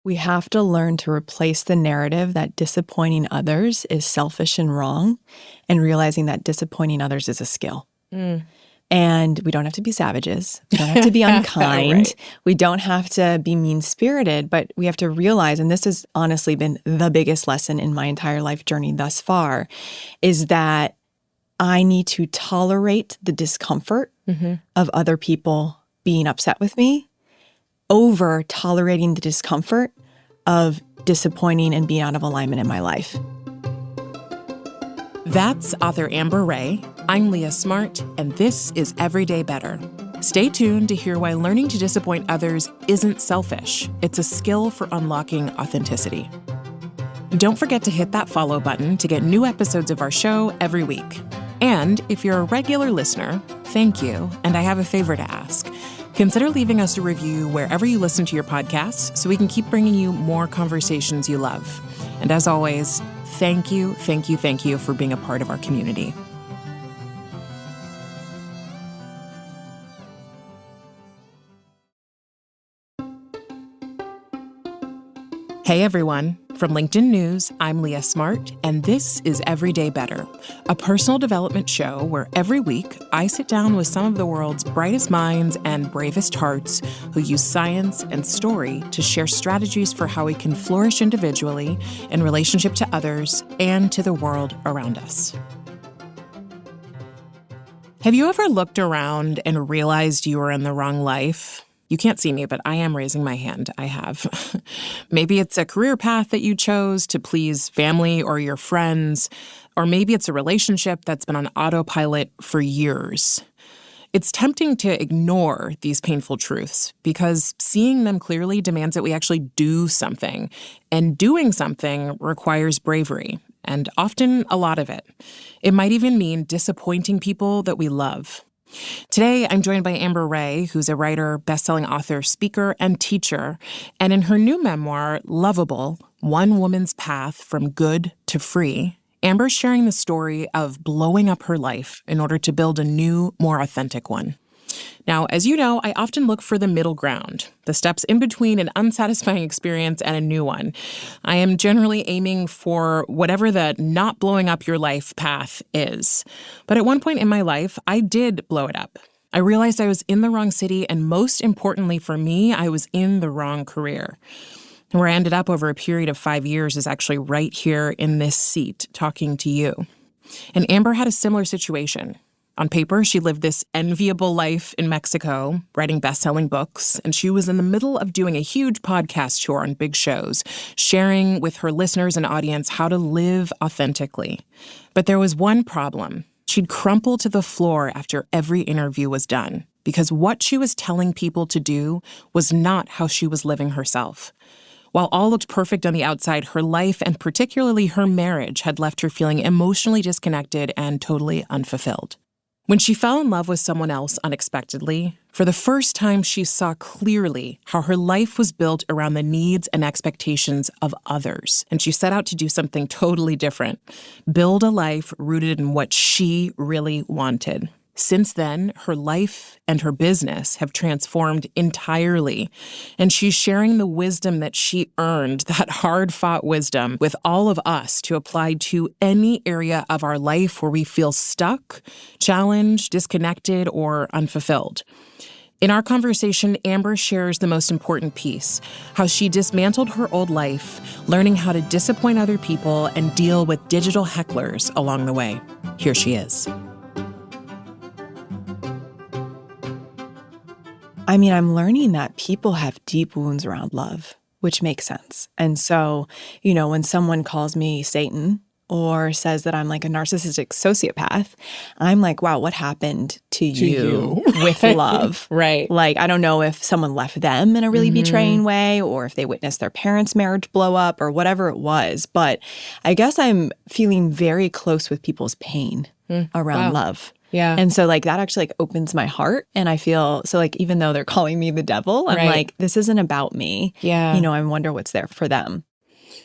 We have to learn to replace the narrative that disappointing others is selfish and wrong, and realizing that disappointing others is a skill. And we don't have to be savages. We don't have to be unkind. Right. We don't have to be mean-spirited, but we have to realize, and this has honestly been the biggest lesson in my entire life journey thus far, is that I need to tolerate the discomfort of other people being upset with me over tolerating the discomfort of disappointing and being out of alignment in my life. That's author Amber Rae. I'm Leah Smart, and this is Everyday Better. Stay tuned to hear why learning to disappoint others isn't selfish. It's a skill for unlocking authenticity. Don't forget to hit that follow button to get new episodes of our show every week. And if you're a regular listener, thank you, and I have a favor to ask. Consider leaving us a review wherever you listen to your podcasts so we can keep bringing you more conversations you love. And as always, thank you for being a part of our community. Hey everyone, from LinkedIn News, I'm Leah Smart, and this is Everyday Better, a personal development show where every week I sit down with some of the world's brightest minds and bravest hearts who use science and story to share strategies for how we can flourish individually in relationship to others and to the world around us. Have you ever looked around and realized you were in the wrong life? You can't see me, but I am raising my hand. I have. Maybe it's a career path that you chose to please family or your friends, or maybe it's a relationship that's been on autopilot for years. It's tempting to ignore these painful truths because seeing them clearly demands that we actually do something, and doing something requires bravery, and often a lot of it. It might even mean disappointing people that we love. Today, I'm joined by Amber Rae, who's a writer, bestselling author, speaker, and teacher. And in her new memoir, Lovable, One Woman's Path from Good to Free, Amber's sharing the story of blowing up her life in order to build a new, more authentic one. Now, as you know, I often look for the middle ground, the steps in between an unsatisfying experience and a new one. I am generally aiming for whatever the not blowing up your life path is. But at one point in my life, I did blow it up. I realized I was in the wrong city, and most importantly for me, I was in the wrong career. And where I ended up over a period of 5 years is actually right here in this seat, talking to you. And Amber had a similar situation. On paper, she lived this enviable life in Mexico, writing best-selling books, and she was in the middle of doing a huge podcast tour on big shows, sharing with her listeners and audience how to live authentically. But there was one problem. She'd crumple to the floor after every interview was done, because what she was telling people to do was not how she was living herself. While all looked perfect on the outside, her life, and particularly her marriage, had left her feeling emotionally disconnected and totally unfulfilled. When she fell in love with someone else unexpectedly, for the first time she saw clearly how her life was built around the needs and expectations of others. And she set out to do something totally different, build a life rooted in what she really wanted. Since then, her life and her business have transformed entirely, and she's sharing the wisdom that she earned, that hard-fought wisdom, with all of us to apply to any area of our life where we feel stuck, challenged, disconnected, or unfulfilled. In our conversation, Amber shares the most important piece, how she dismantled her old life, learning how to disappoint other people and deal with digital hecklers along the way. Here she is. I mean, I'm learning that people have deep wounds around love, which makes sense. And so, when someone calls me Satan or says that I'm like a narcissistic sociopath, I'm like, wow, what happened to you with love? Right. Like, I don't know if someone left them in a really betraying way, or if they witnessed their parents' marriage blow up, or whatever it was. But I guess I'm feeling very close with people's pain around love. Yeah. And so that actually opens my heart, and I feel so even though they're calling me the devil, I'm like, this isn't about me. Yeah. I wonder what's there for them.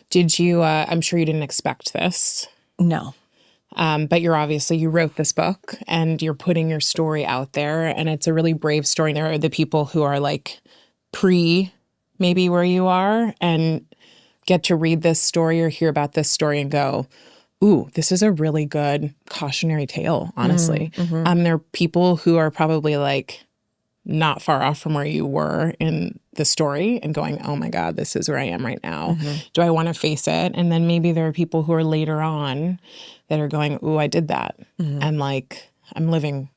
Did you, I'm sure you didn't expect this. No. But you wrote this book and you're putting your story out there, and it's a really brave story. There are the people who are pre maybe where you are and get to read this story or hear about this story and go, ooh, this is a really good cautionary tale, honestly. There are people who are probably like not far off from where you were in the story and going, oh my God, this is where I am right now. Do I want to face it? And then maybe there are people who are later on that are going, ooh, I did that. And like, I'm living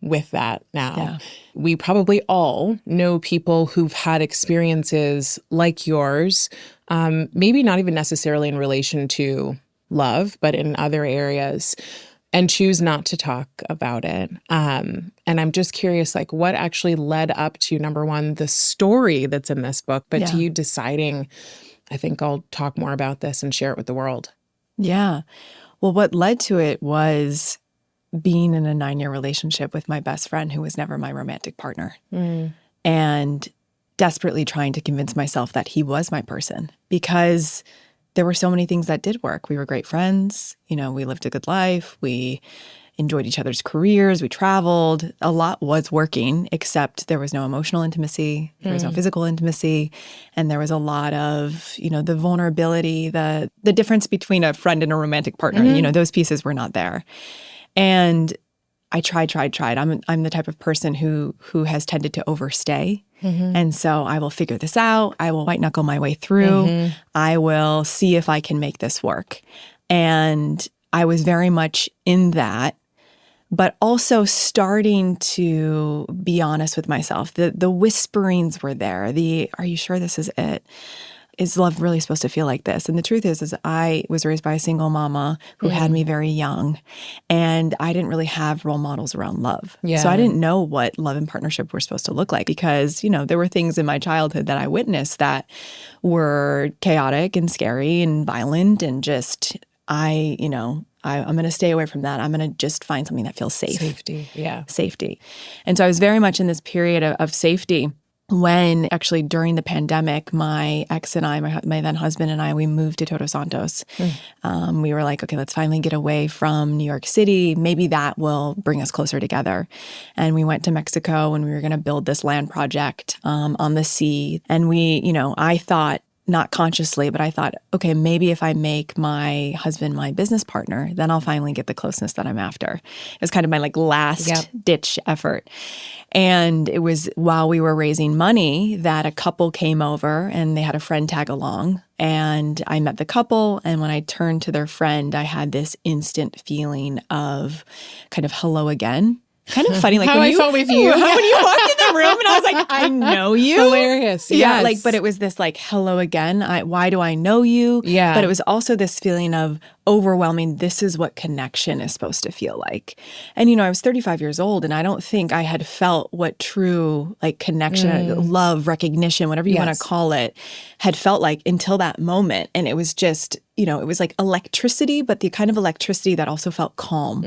with that now. Yeah. We probably all know people who've had experiences like yours, maybe not even necessarily in relation to love, but in other areas, and choose not to talk about it. And I'm just curious, like, what actually led up to, number one, the story that's in this book, but to you deciding, I think I'll talk more about this and share it with the world. Yeah. Well, what led to it was being in a 9-year relationship with my best friend who was never my romantic partner, and desperately trying to convince myself that he was my person, because there were so many things that did work. We were great friends. You know, we lived a good life. We enjoyed each other's careers. We traveled. A lot was working, except there was no emotional intimacy. There was no physical intimacy. And there was a lot of, you know, the vulnerability, the difference between a friend and a romantic partner. You know, those pieces were not there. And I tried. I'm the type of person who has tended to overstay. And so I will figure this out. I will white knuckle my way through. I will see if I can make this work. And I was very much in that, but also starting to be honest with myself. The whisperings were there. Are you sure this is it? Is love really supposed to feel like this? And the truth is I was raised by a single mama who had me very young, and I didn't really have role models around love. Yeah. So I didn't know what love and partnership were supposed to look like, because, you know, there were things in my childhood that I witnessed that were chaotic and scary and violent, and just, I'm going to stay away from that. I'm going to just find something that feels safe. Safety, yeah. Safety. And so I was very much in this period of safety, when actually during the pandemic, my ex and I, my then husband and I, we moved to Todos Santos. We were like, okay, let's finally get away from New York City. Maybe that will bring us closer together. And we went to Mexico, and we were going to build this land project on the sea. And I thought, not consciously, but I thought, okay, maybe if I make my husband my business partner, then I'll finally get the closeness that I'm after. It was kind of my last ditch effort. And it was while we were raising money that a couple came over, and they had a friend tag along. And I met the couple, and when I turned to their friend, I had this instant feeling of kind of hello again. Kind of funny, like how when I felt with you. When you walked in the room, and I was like, I know you. Hilarious. Yeah, Yes. but it was this hello again. Why do I know you? Yeah. But it was also this feeling of overwhelming. This is what connection is supposed to feel like. And, I was 35 years old, and I don't think I had felt what true connection, love, recognition, whatever you want to call it, had felt like until that moment. And it was just, it was like electricity, but the kind of electricity that also felt calm.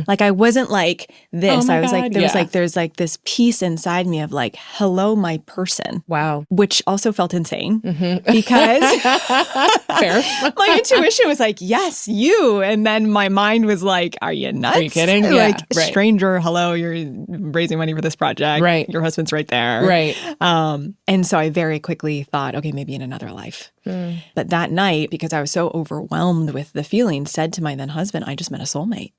Like I wasn't like this. Oh my I was God, there's this peace inside me of hello, my person. Wow. Which also felt insane because Fair. my intuition was like, yes, you. And then my mind was like, are you nuts? Are you kidding? Like, Yeah, right. stranger, hello, you're raising money for this project. Right. Your husband's right there. Right. And so I very quickly thought, okay, maybe in another life. But that night, because I was so overwhelmed with the feeling, said to my then husband, I just met a soulmate.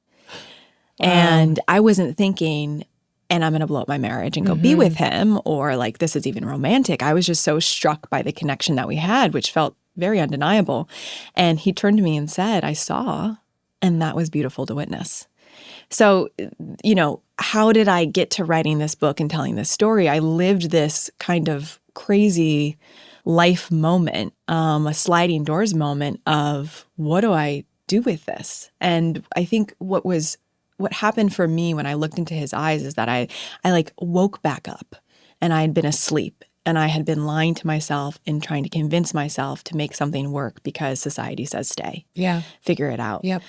Wow. And I wasn't thinking, and I'm going to blow up my marriage and go be with him, or this is even romantic. I was just so struck by the connection that we had, which felt very undeniable. And he turned to me and said, I saw, and that was beautiful to witness. So, how did I get to writing this book and telling this story? I lived this kind of crazy life moment, a sliding doors moment of what do I do with this? And I think what happened for me when I looked into his eyes is that I woke back up, and I had been asleep, and I had been lying to myself and trying to convince myself to make something work because society says stay. Yeah. Figure it out. Yep.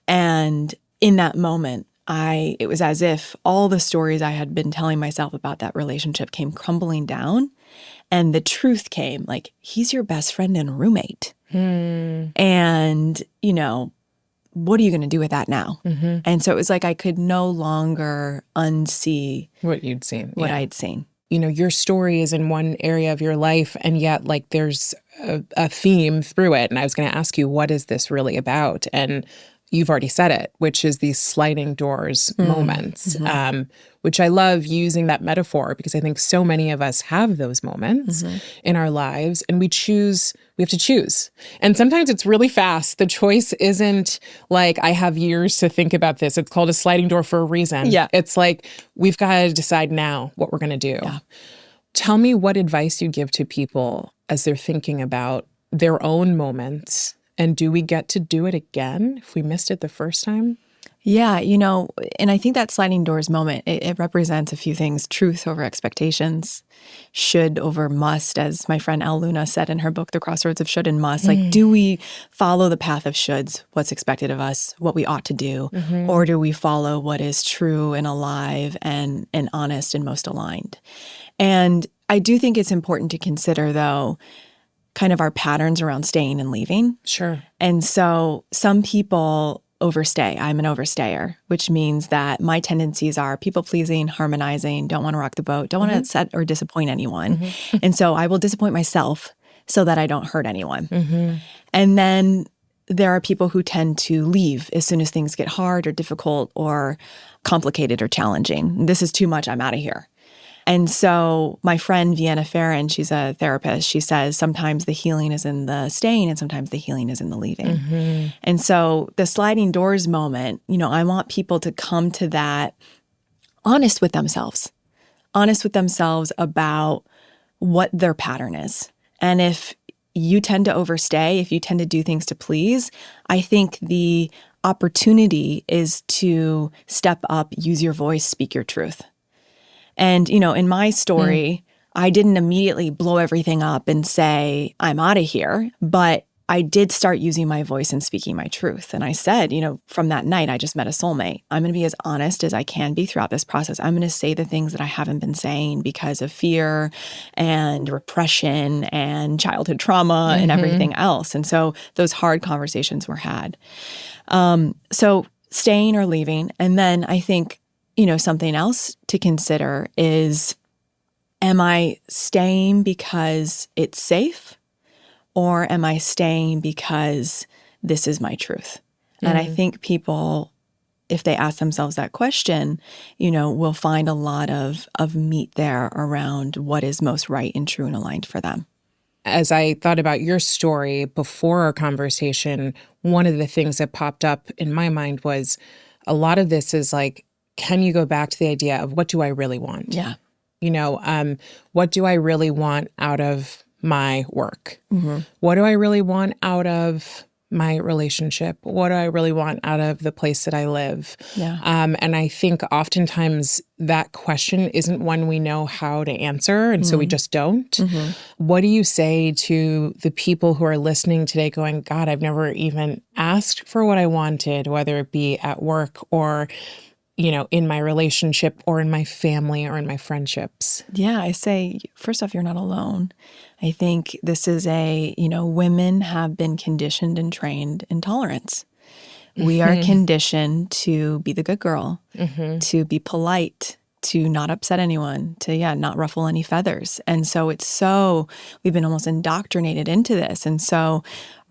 And in that moment, it was as if all the stories I had been telling myself about that relationship came crumbling down, and the truth came, he's your best friend and roommate. And, what are you going to do with that now? And so it was I could no longer unsee what you'd seen. what I'd seen. your story is in one area of your life, and yet like there's a theme through it. And I was going to ask you, what is this really about? And you've already said it, which is these sliding doors moments, which I love using that metaphor because I think so many of us have those moments in our lives, and we have to choose. And sometimes it's really fast. The choice isn't like, I have years to think about this. It's called a sliding door for a reason. Yeah. It's like, we've got to decide now what we're going to do. Yeah. Tell me what advice you give to people as they're thinking about their own moments. And do we get to do it again if we missed it the first time? Yeah, and I think that sliding doors moment, it represents a few things: truth over expectations, should over must, as my friend Elle Luna said in her book, The Crossroads of Should and Must. Like, do we follow the path of shoulds, what's expected of us, what we ought to do, or do we follow what is true and alive and honest and most aligned? And I do think it's important to consider, though, kind of our patterns around staying and leaving. Sure. And so some people overstay. I'm an overstayer, which means that my tendencies are people-pleasing, harmonizing, don't want to rock the boat, don't want to upset or disappoint anyone. And so I will disappoint myself so that I don't hurt anyone. And then there are people who tend to leave as soon as things get hard or difficult or complicated or challenging. This is too much, I'm out of here. And so my friend Vienna Farron, she's a therapist, she says sometimes the healing is in the staying and sometimes the healing is in the leaving. And so the sliding doors moment, I want people to come to that honest with themselves about what their pattern is. And if you tend to overstay, if you tend to do things to please, I think the opportunity is to step up, use your voice, speak your truth. And, in my story, I didn't immediately blow everything up and say, I'm out of here. But I did start using my voice and speaking my truth. And I said, from that night, I just met a soulmate. I'm going to be as honest as I can be throughout this process. I'm going to say the things that I haven't been saying because of fear and repression and childhood trauma and everything else. And so those hard conversations were had. So staying or leaving. And then I think, something else to consider is, am I staying because it's safe, or am I staying because this is my truth? And I think people, if they ask themselves that question, will find a lot of meat there around what is most right and true and aligned for them. As I thought about your story before our conversation, one of the things that popped up in my mind was a lot of this is like, can you go back to the idea of what do I really want? Yeah. What do I really want out of my work? What do I really want out of my relationship? What do I really want out of the place that I live? Yeah. And I think oftentimes that question isn't one we know how to answer, and so we just don't. What do you say to the people who are listening today going, God, I've never even asked for what I wanted, whether it be at work or in my relationship or in my family or in my friendships? Yeah, I say, first off, you're not alone. I think this is women have been conditioned and trained in tolerance. We are conditioned to be the good girl, to be polite, to not upset anyone, to, not ruffle any feathers. And so we've been almost indoctrinated into this. And so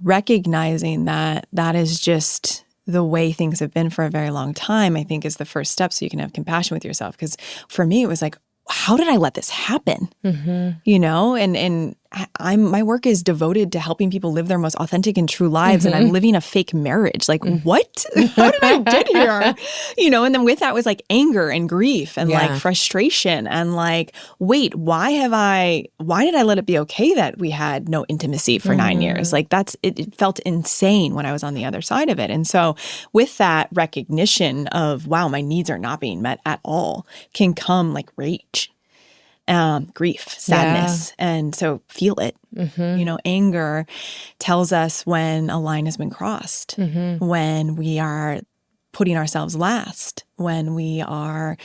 recognizing that is just the way things have been for a very long time, I think is the first step so you can have compassion with yourself. Because for me, it was like, how did I let this happen? And my work is devoted to helping people live their most authentic and true lives, and I'm living a fake marriage. Like, what? How did I get here? And then with that was like anger and grief and like frustration and like, wait, why did I let it be okay that we had no intimacy for 9 years? Like it felt insane when I was on the other side of it. And so with that recognition of, wow, my needs are not being met at all, can come like rage. Grief, sadness. And so feel it. Anger tells us when a line has been crossed, when we are putting ourselves last, when we are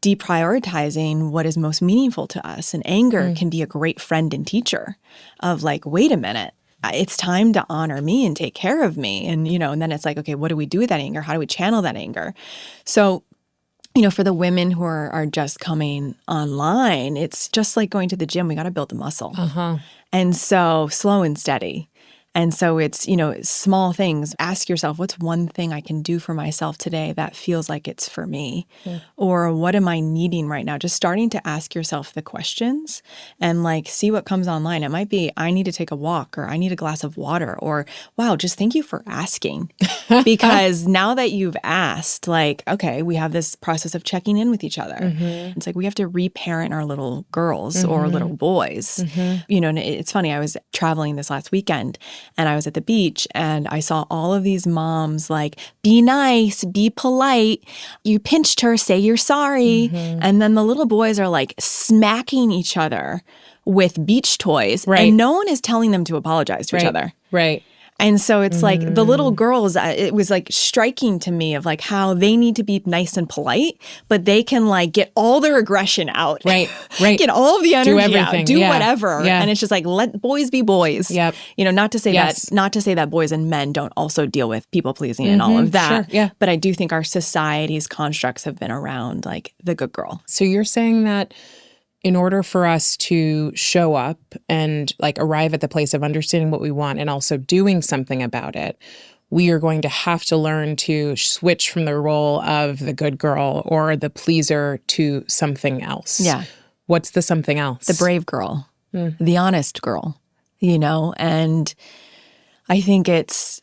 deprioritizing what is most meaningful to us. And anger can be a great friend and teacher of like, wait a minute. It's time to honor me and take care of me. And, and then it's like, okay, what do we do with that anger? How do we channel that anger? So for the women who are just coming online, it's just like going to the gym. We got to build the muscle. And so slow and steady. And so it's, small things. Ask yourself, what's one thing I can do for myself today that feels like it's for me? Or what am I needing right now? Just starting to ask yourself the questions and see what comes online. It might be, I need to take a walk, or I need a glass of water, or wow, just thank you for asking. Because now that you've asked, okay, we have this process of checking in with each other. It's we have to reparent our little girls or little boys. And it's funny, I was traveling this last weekend, and I was at the beach, and I saw all of these moms be nice, be polite. You pinched her, say you're sorry. And then the little boys are smacking each other with beach toys. Right. And no one is telling them to apologize to each other. Right. And so it's the little girls, it was striking to me of how they need to be nice and polite, but they can get all their aggression out. Right. Get all of the energy out. Do Yeah. whatever. Yeah. And it's just let boys be boys. Yep. Not to say Yes. not to say that boys and men don't also deal with people pleasing and all of that. Sure. Yeah. But I do think our society's constructs have been around the good girl. So you're saying that in order for us to show up and arrive at the place of understanding what we want and also doing something about it, we are going to have to learn to switch from the role of the good girl or the pleaser to something else. Yeah. What's the something else? The brave girl, the honest girl, and I think this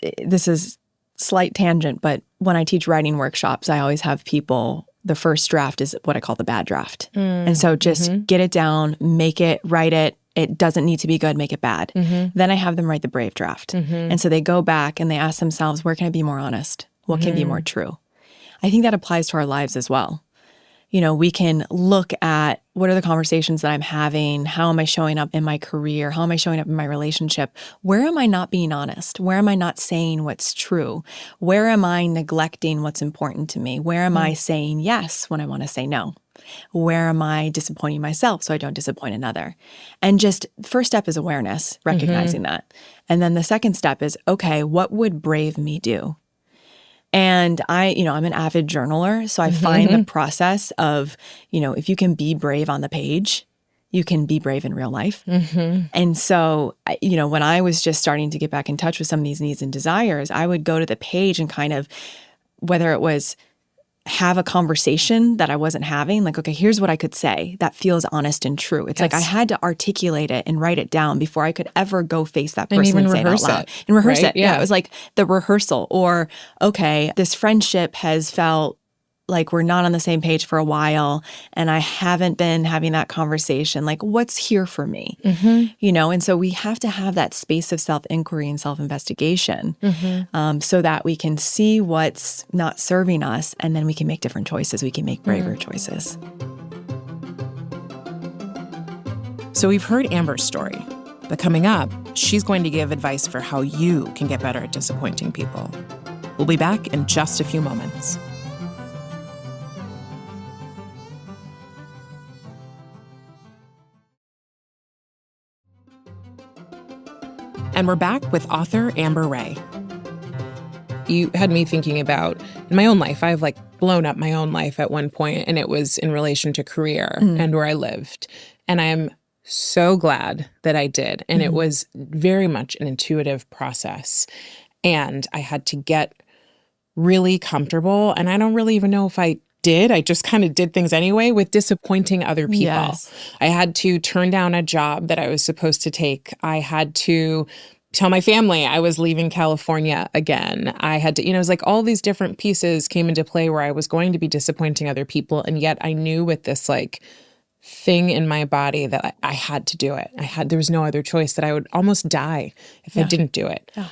is slight tangent, but when I teach writing workshops, I always have people, the first draft is what I call the bad draft. And so just get it down, make it, write it. It doesn't need to be good, make it bad. Then I have them write the brave draft. And so they go back and they ask themselves, where can I be more honest? What can be more true? I think that applies to our lives as well. We can look at what are the conversations that I'm having? How am I showing up in my career? How am I showing up in my relationship? Where am I not being honest? Where am I not saying what's true? Where am I neglecting what's important to me? Where am I saying yes when I want to say no? Where am I disappointing myself so I don't disappoint another? And just first step is awareness, recognizing that. And then the second step is, okay, what would brave me do? And I'm an avid journaler, so I find the process of, if you can be brave on the page, you can be brave in real life. And so, when I was just starting to get back in touch with some of these needs and desires, I would go to the page and kind of, whether it was have a conversation that I wasn't having, okay, here's what I could say that feels honest and true. It's I had to articulate it and write it down before I could ever go face that person and say it out loud. And rehearse it. Yeah, it was the rehearsal. Or, okay, this friendship has felt we're not on the same page for a while and I haven't been having that conversation. What's here for me? And so we have to have that space of self-inquiry and self-investigation so that we can see what's not serving us, and then we can make different choices. We can make braver choices. So we've heard Amber's story, but coming up, she's going to give advice for how you can get better at disappointing people. We'll be back in just a few moments. And we're back with author Amber Rae. You had me thinking about, in my own life, I've blown up my own life at one point, and it was in relation to career and where I lived. And I'm so glad that I did. And it was very much an intuitive process. And I had to get really comfortable. And I don't really even know if I did. I just kind of did things anyway with disappointing other people. Yes. I had to turn down a job that I was supposed to take. I had to tell my family I was leaving California again. I had to, it was all these different pieces came into play where I was going to be disappointing other people. And yet I knew with this thing in my body that I had to do it. There was no other choice, that I would almost die if I didn't do it. Yeah.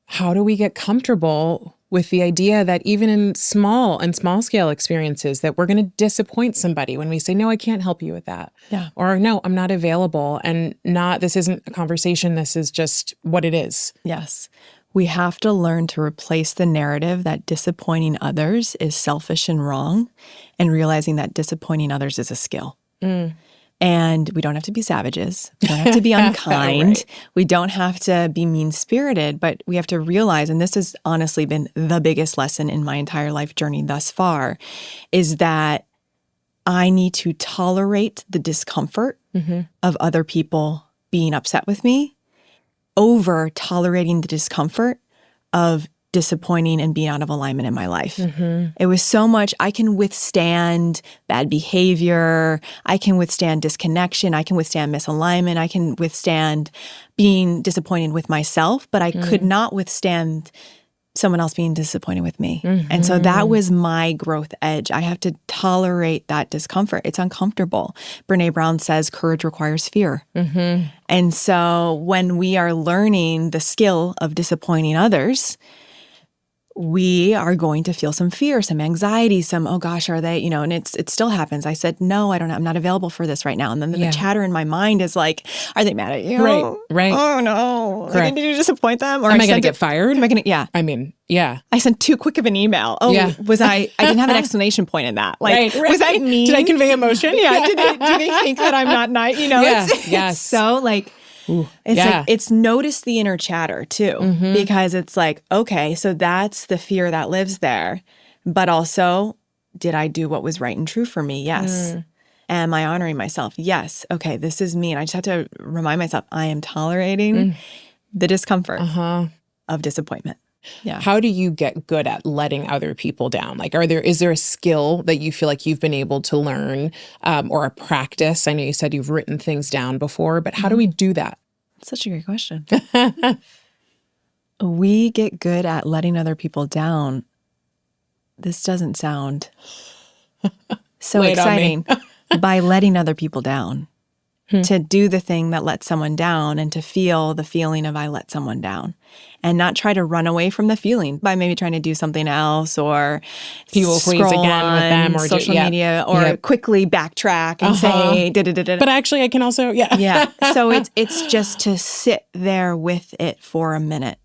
How do we get comfortable with the idea that even in small scale experiences that we're going to disappoint somebody when we say, no, I can't help you with that. Yeah. Or no, I'm not available, and this isn't a conversation. This is just what it is. Yes. We have to learn to replace the narrative that disappointing others is selfish and wrong, and realizing that disappointing others is a skill. And we don't have to be savages. We don't have to be unkind. Right. We don't have to be mean-spirited, but we have to realize, and this has honestly been the biggest lesson in my entire life journey thus far, is that I need to tolerate the discomfort of other people being upset with me over tolerating the discomfort of disappointing and being out of alignment in my life. It was so much, I can withstand bad behavior, I can withstand disconnection, I can withstand misalignment, I can withstand being disappointed with myself, but I could not withstand someone else being disappointed with me. And so that was my growth edge. I have to tolerate that discomfort. It's uncomfortable. Brené Brown says courage requires fear. And so when we are learning the skill of disappointing others, we are going to feel some fear, some anxiety, some, oh gosh, are they, and it still happens. I said, no, I'm not available for this right now. And then the chatter in my mind is like, are they mad at you? Right. Oh no. Like, did you disappoint them? Or am I going to get fired? Am I going to, yeah. I mean, yeah. I sent too quick of an email. Oh, I didn't have an explanation point in that. Like, right. Was that mean? Did I convey emotion? Yeah. Do they think that I'm not nice? It's so like, it's notice the inner chatter too, because it's like, okay, so that's the fear that lives there. But also, did I do what was right and true for me? Yes. Am I honoring myself? Yes. Okay, this is me. And I just have to remind myself, I am tolerating the discomfort of disappointment. Yeah. How do you get good at letting other people down? Like, is there a skill that you feel like you've been able to learn or a practice? I know you said you've written things down before, but how do we do that? Such a great question. We get good at letting other people down. This doesn't sound so exciting. By letting other people down. To do the thing that lets someone down and to feel the feeling of I let someone down. And not try to run away from the feeling by maybe trying to do something else or people please again with them or social media or quickly backtrack and say da-da-da-da. But actually I can also, yeah. So it's just to sit there with it for a minute.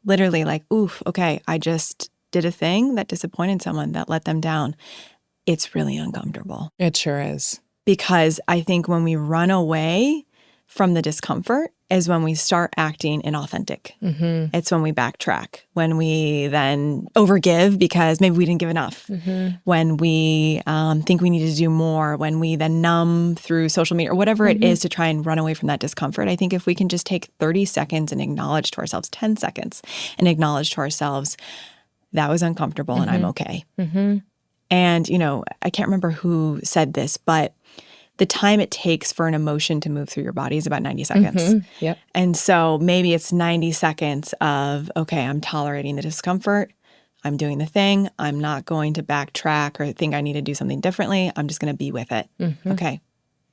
Literally like, oof, okay, I just did a thing that disappointed someone, that let them down. It's really uncomfortable. It sure is. Because I think when we run away from the discomfort is when we start acting inauthentic. It's when we backtrack, when we then overgive because maybe we didn't give enough, when we think we need to do more, when we then numb through social media or whatever it is to try and run away from that discomfort. I think if we can just take 30 seconds and acknowledge to ourselves, 10 seconds, and acknowledge to ourselves, that was uncomfortable and I'm okay. And, I can't remember who said this, but the time it takes for an emotion to move through your body is about 90 seconds. Yep. And so maybe it's 90 seconds of, okay, I'm tolerating the discomfort. I'm doing the thing. I'm not going to backtrack or think I need to do something differently. I'm just going to be with it. Okay,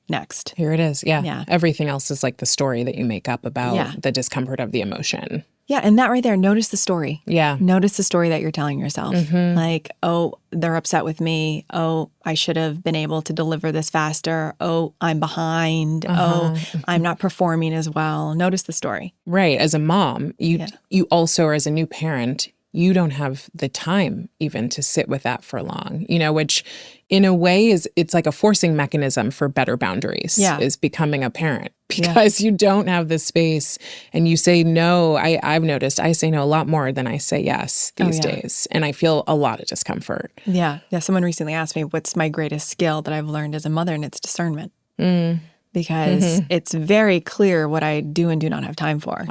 next. Here it is. Yeah. Everything else is like the story that you make up about the discomfort of the emotion. Yeah, and that right there, notice the story. Yeah. Notice the story that you're telling yourself. Like, oh, they're upset with me. Oh, I should have been able to deliver this faster. Oh, I'm behind. Oh, I'm not performing as well. Notice the story. Right. As a mom, you also, or as a new parent, you don't have the time even to sit with that for long, which in a way it's like a forcing mechanism for better boundaries is becoming a parent because you don't have the space and you say no. I've noticed I say no a lot more than I say yes these days. And I feel a lot of discomfort. Yeah. Someone recently asked me, what's my greatest skill that I've learned as a mother? And it's discernment. Because it's very clear what I do and do not have time for.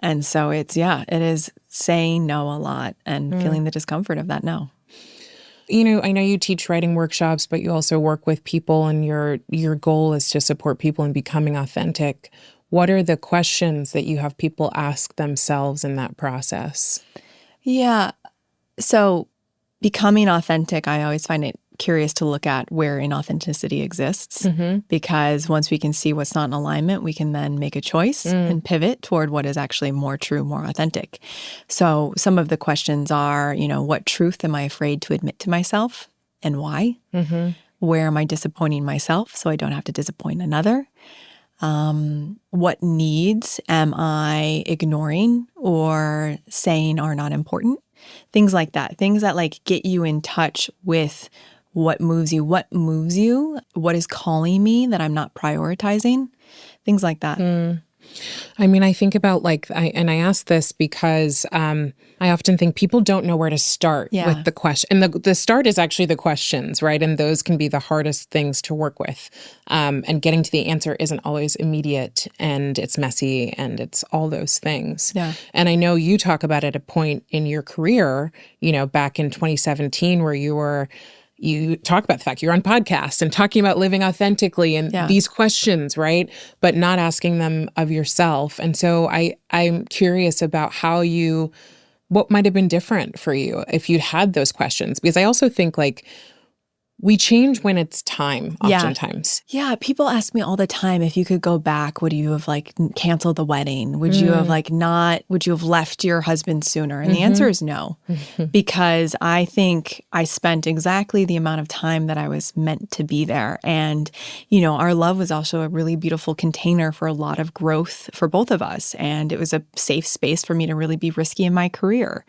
And so it is saying no a lot and feeling the discomfort of that no. I know you teach writing workshops, but you also work with people and your goal is to support people in becoming authentic. What are the questions that you have people ask themselves in that process? Yeah. So becoming authentic, I always find it curious to look at where inauthenticity exists because once we can see what's not in alignment, we can then make a choice and pivot toward what is actually more true, more authentic. So some of the questions are, what truth am I afraid to admit to myself and why? Where am I disappointing myself so I don't have to disappoint another? What needs am I ignoring or saying are not important? Things like that. Things that like get you in touch with what moves you, what is calling me that I'm not prioritizing, things like that. I mean, I think about I ask this because I often think people don't know where to start with the question. And the start is actually the questions, right? And those can be the hardest things to work with. And getting to the answer isn't always immediate, and it's messy, and it's all those things. Yeah. And I know you talk about at a point in your career, back in 2017 where you talk about the fact you're on podcasts and talking about living authentically and these questions, right? But not asking them of yourself. And so I'm curious about what might have been different for you if you'd had those questions. Because I also think we change when it's time, oftentimes. Yeah. People ask me all the time, if you could go back, would you have canceled the wedding? Would you have would you have left your husband sooner? And the answer is no, because I think I spent exactly the amount of time that I was meant to be there. And, our love was also a really beautiful container for a lot of growth for both of us. And it was a safe space for me to really be risky in my career.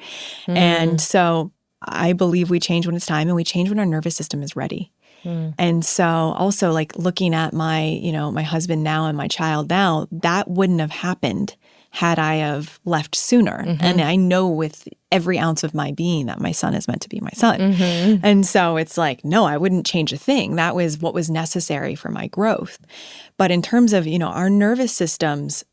And so I believe we change when it's time, and we change when our nervous system is ready. And so also looking at my, my husband now and my child now, that wouldn't have happened had I have left sooner. And I know with every ounce of my being that my son is meant to be my son. And so it's no, I wouldn't change a thing. That was what was necessary for my growth. But in terms of, our nervous systems,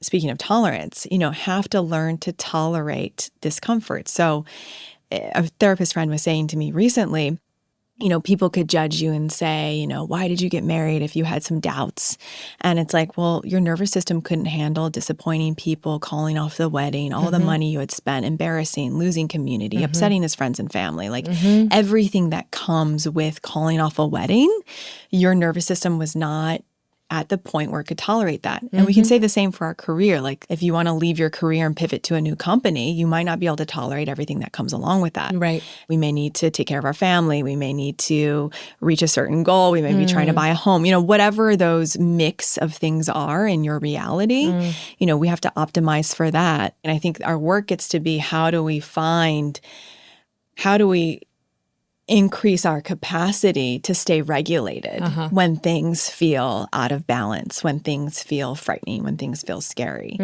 speaking of tolerance, have to learn to tolerate discomfort. So a therapist friend was saying to me recently, people could judge you and say, why did you get married if you had some doubts? And it's well, your nervous system couldn't handle disappointing people, calling off the wedding, all the money you had spent, embarrassing, losing community, upsetting his friends and family, everything that comes with calling off a wedding, your nervous system was not at the point where it could tolerate that. And we can say the same for our career. If you want to leave your career and pivot to a new company, you might not be able to tolerate everything that comes along with that. Right. We may need to take care of our family. We may need to reach a certain goal. We may be trying to buy a home. Whatever those mix of things are in your reality, we have to optimize for that. And I think our work gets to be, how do we increase our capacity to stay regulated when things feel out of balance, when things feel frightening, when things feel scary.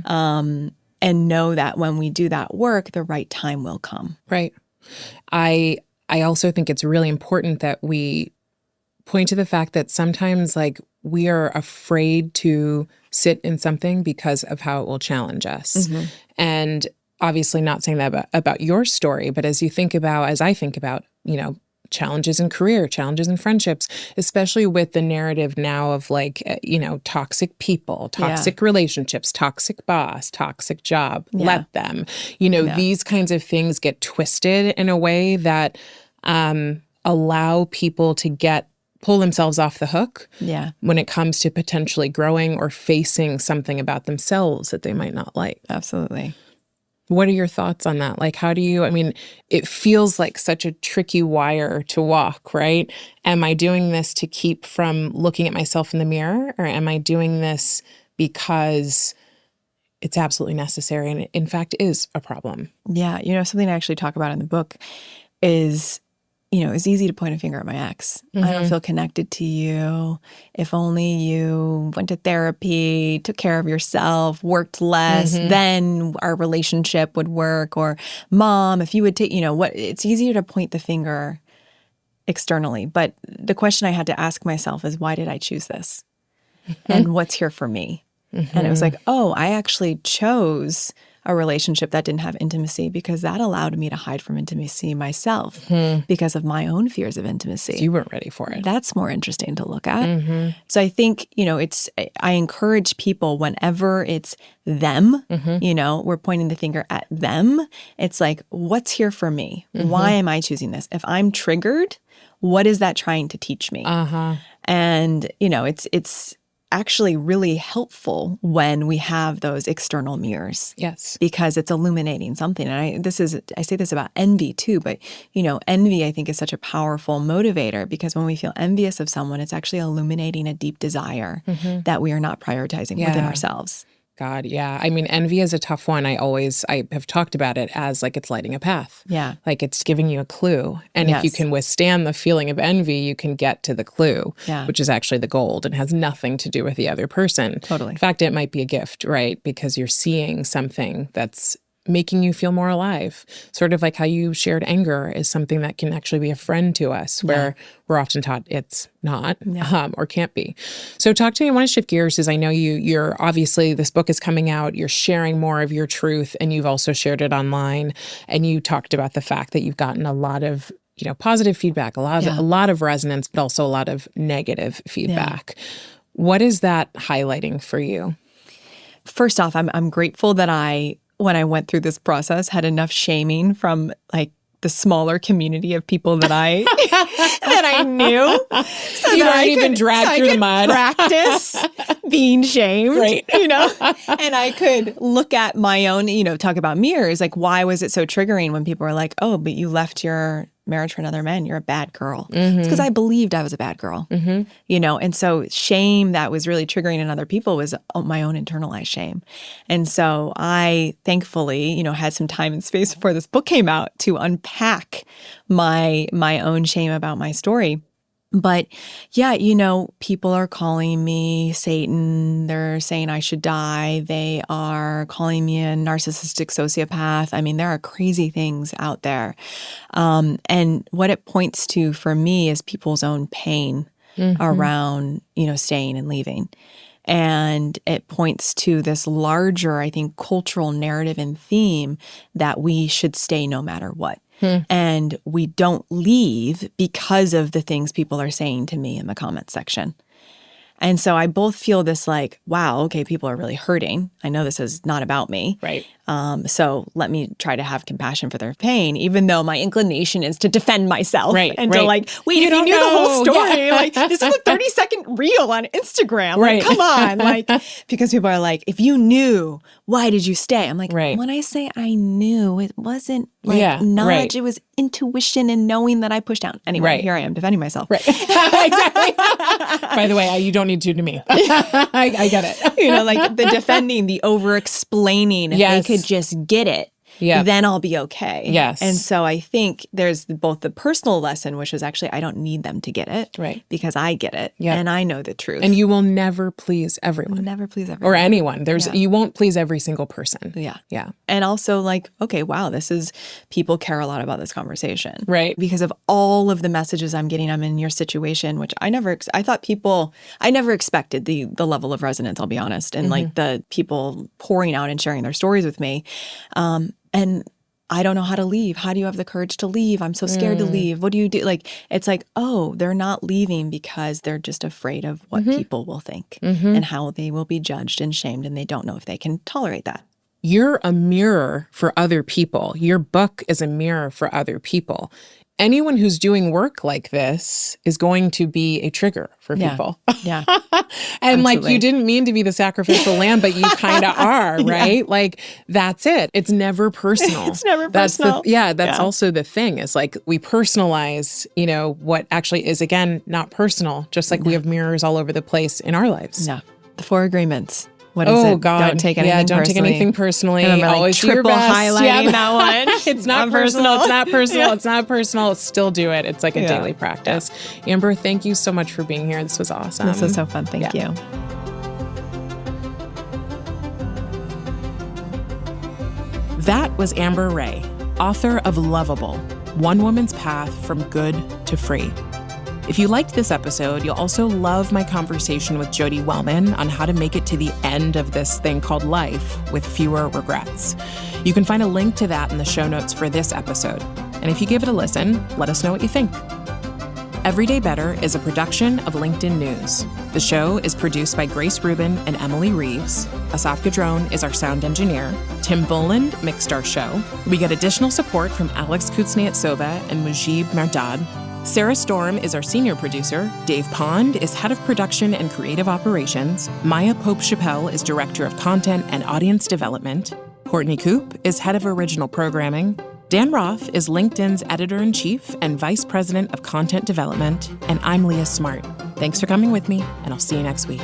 And know that when we do that work, the right time will come. Right. I also think it's really important that we point to the fact that sometimes we are afraid to sit in something because of how it will challenge us. And obviously not saying that about your story, but as I think about, challenges in career, challenges in friendships, especially with the narrative now of toxic people, toxic relationships, toxic boss, toxic job, let them, these kinds of things get twisted in a way that allow people to pull themselves off the hook when it comes to potentially growing or facing something about themselves that they might not like. Absolutely. What are your thoughts on that? It feels like such a tricky wire to walk, right? Am I doing this to keep from looking at myself in the mirror? Or am I doing this because it's absolutely necessary and it, in fact, is a problem? Yeah. Something I actually talk about in the book is, it's easy to point a finger at my ex. I don't feel connected to you. If only you went to therapy, took care of yourself, worked less, then our relationship would work. Or mom, if you would take, it's easier to point the finger externally. But the question I had to ask myself is, why did I choose this? And what's here for me? And it was I actually chose a relationship that didn't have intimacy because that allowed me to hide from intimacy myself because of my own fears of intimacy. So you weren't ready for it. That's more interesting to look at. So I think, I encourage people whenever it's them, we're pointing the finger at them. It's what's here for me? Why am I choosing this? If I'm triggered, what is that trying to teach me? And, it's actually really helpful when we have those external mirrors. Yes. Because it's illuminating something. And I say this about envy too, but envy I think is such a powerful motivator because when we feel envious of someone, it's actually illuminating a deep desire that we are not prioritizing within ourselves. God, yeah. I mean, envy is a tough one. I have talked about it as like it's lighting a path. Yeah. Like it's giving you a clue. And if you Yes. can withstand the feeling of envy, you can get to the clue, Yeah. which is actually the gold and has nothing to do with the other person. Totally. In fact, it might be a gift, right? Because you're seeing something that's making you feel more alive. Sort of like how you shared anger is something that can actually be a friend to us, where we're often taught it's not or can't be. So talk to me. I want to shift gears because I know you're obviously, this book is coming out. You're sharing more of your truth, and you've also shared it online. And you talked about the fact that you've gotten a lot of positive feedback, a lot of resonance, but also a lot of negative feedback. Yeah. What is that highlighting for you? First off, I'm grateful that when I went through this process, had enough shaming from like the smaller community of people that I knew. So you weren't even dragged through the mud. Practice being shamed, right? And I could look at my own, talk about mirrors. Like, why was it so triggering when people were like, "Oh, but you left your marriage for another man. You're a bad girl." Mm-hmm. It's because I believed I was a bad girl, And so shame that was really triggering in other people was my own internalized shame. And so I thankfully, had some time and space before this book came out to unpack my own shame about my story. But yeah, people are calling me Satan. They're saying I should die. They are calling me a narcissistic sociopath. I mean, there are crazy things out there. And what it points to for me is people's own pain around, staying and leaving. And it points to this larger, I think, cultural narrative and theme that we should stay no matter what. And we don't leave because of the things people are saying to me in the comment section. And so I both feel this like, wow, okay, people are really hurting. I know this is not about me. Right. So let me try to have compassion for their pain, even though my inclination is to defend myself. Right. And to like, wait, if you knew the whole story, like this is a 30-second reel on Instagram. Like, come on. Like, because people are like, if you knew, why did you stay? I'm like, when I say I knew, it wasn't like knowledge. It was intuition and knowing that I pushed down. Anyway, here I am defending myself. Right. Exactly. By the way, you don't need to me. I get it. Like the defending, the over-explaining. If they could just get it, then I'll be okay. Yes. And so I think there's both the personal lesson, which is actually I don't need them to get it. Right. Because I get it. And I know the truth. And you will never please everyone. You'll never please everyone. Or anyone. You won't please every single person. Yeah. Yeah. And also like, okay, wow, people care a lot about this conversation. Right. Because of all of the messages I'm getting, I'm in your situation, which I never expected the level of resonance, I'll be honest. And like the people pouring out and sharing their stories with me. And I don't know how to leave. How do you have the courage to leave? I'm so scared to leave. What do you do? Like, it's like, oh, they're not leaving because they're just afraid of what people will think and how they will be judged and shamed. And they don't know if they can tolerate that. You're a mirror for other people. Your book is a mirror for other people. Anyone who's doing work like this is going to be a trigger for people. Yeah. And like, you didn't mean to be the sacrificial lamb, but you kind of are, right? Like, that's it. It's never personal. It's never personal. That's also the thing is like, we personalize, what actually is, again, not personal, just like we have mirrors all over the place in our lives. Yeah. The 4 agreements. What is it? God. Don't take anything don't personally. take anything personally. Remember, always triple do your best. highlighting that one. It's not personal. It's not personal. It's not personal. Still do it. It's like a daily practice. Amber, thank you so much for being here. This was awesome. This was so fun. Thank you. That was Amber Rae, author of Lovable, One Woman's Path from Good to Free. If you liked this episode, you'll also love my conversation with Jody Wellman on how to make it to the end of this thing called life with fewer regrets. You can find a link to that in the show notes for this episode. And if you give it a listen, let us know what you think. Everyday Better is a production of LinkedIn News. The show is produced by Grace Rubin and Emily Reeves. Asaf Gadron is our sound engineer. Tim Boland mixed our show. We get additional support from Alex Kuznetsova and Mujib Merdad. Sarah Storm is our senior producer. Dave Pond is head of production and creative operations. Maya Pope-Chappelle is director of content and audience development. Courtney Koop is head of original programming. Dan Roth is LinkedIn's editor-in-chief and vice president of content development. And I'm Leah Smart. Thanks for coming with me, and I'll see you next week.